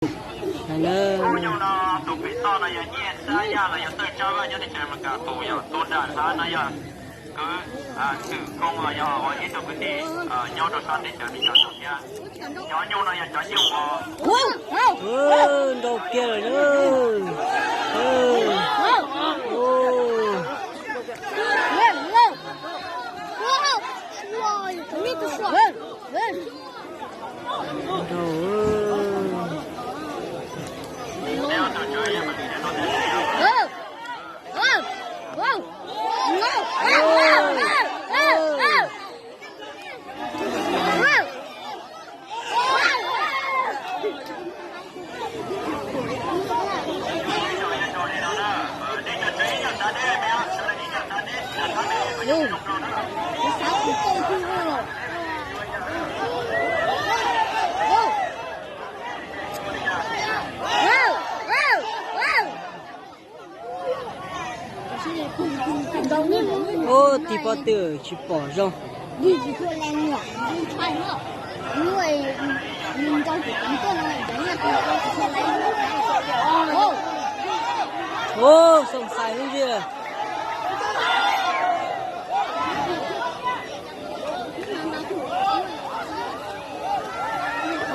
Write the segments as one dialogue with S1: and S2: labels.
S1: Ủa nhưng nó tụi bị to này nhẹ xa ya là ya tới cho vào cho nên chơi mà cả tụi ya tụi đàn xa này ya cứ cứ công mà ya ở ít tụi đi nhau đồ san đi chơi đi chơi tụi ya nhau nhau này ya chơi nhiều mà
S2: đâu kia rồi nữa
S1: nếu tụi chơi ya mình sẽ nói thế
S2: ô thì bao tử chỉ bỏ rong
S3: đi chỉ thôi lên nhỏ đi chạy nữa người mình trong cái con này đấy là tôi sẽ lấy
S2: ô sông xài không gì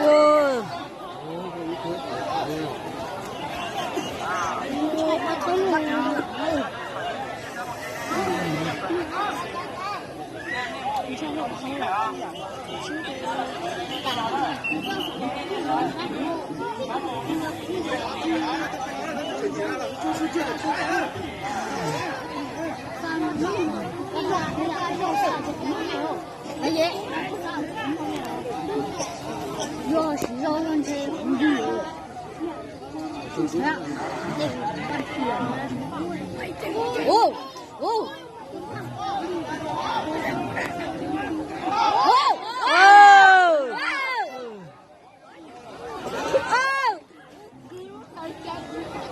S2: ô
S3: 要是要用这红绿油，哦哦。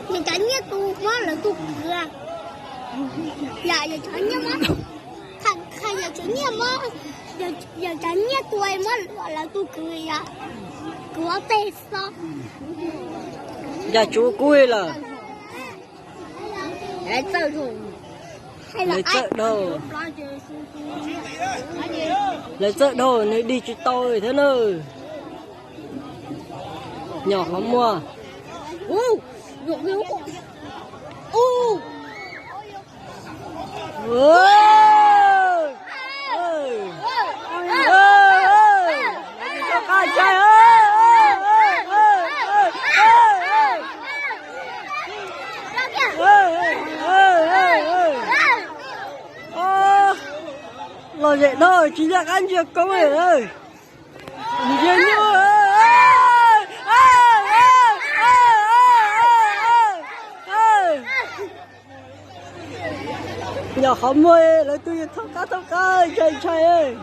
S3: 你赶紧读完了读歌，呀呀赶紧嘛，看呀赶紧嘛，呀赶紧读嘛了读歌呀，歌背上。
S2: nhà chú cùi là
S3: 来这种，lấy
S2: chợ đâu lấy chợ đâu nếu đi chú tôi thế nơi nhỏ lắm mua
S3: 有没有？哦，cho
S2: con chơi lo dậy thôi chỉ là ăn việc công nghệ ơi nhìn như nhỏ không mua lấy tôi thóc cá chơi ơi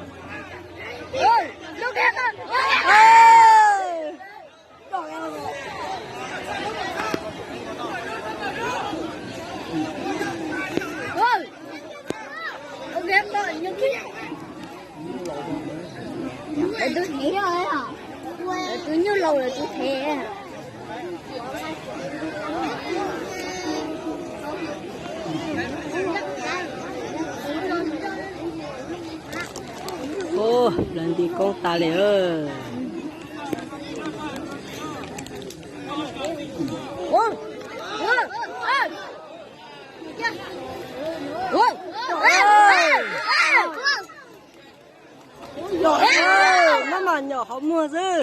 S3: tôi thấy rồi à, tôi như lâu rồi tôi thấy.
S2: ô lần đi con ta lệ ơi nhỏ ơi nó mà nhỏ không mua chứ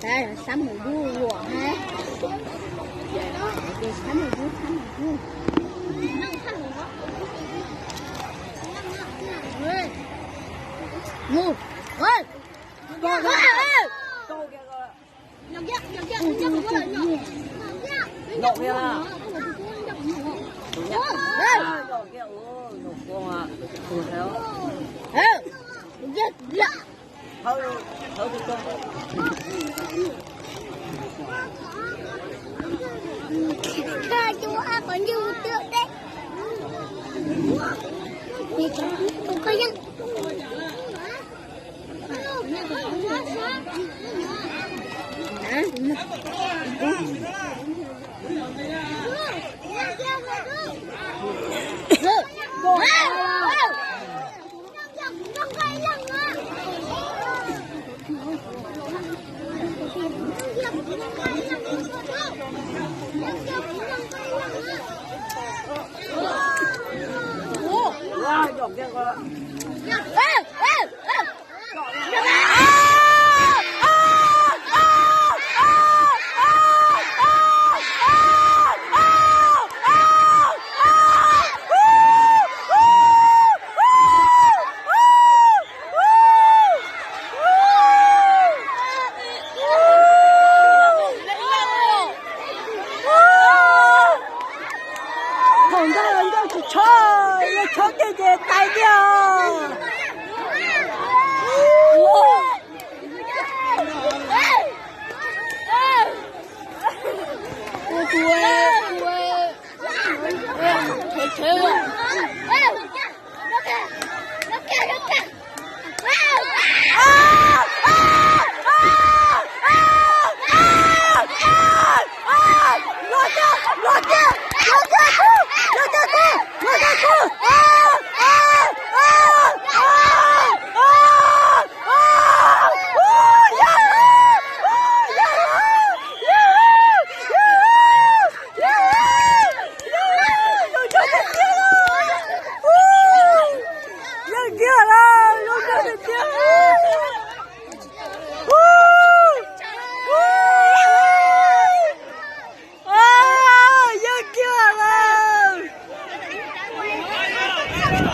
S3: đây là sắm một đu ruộng ha để sắm một đu ngu ơi
S2: nhậu kia là thôi thì con
S3: chú ăn có nhiều tượng đấy. Tôi có dân.
S2: Wow, dọc ra coi.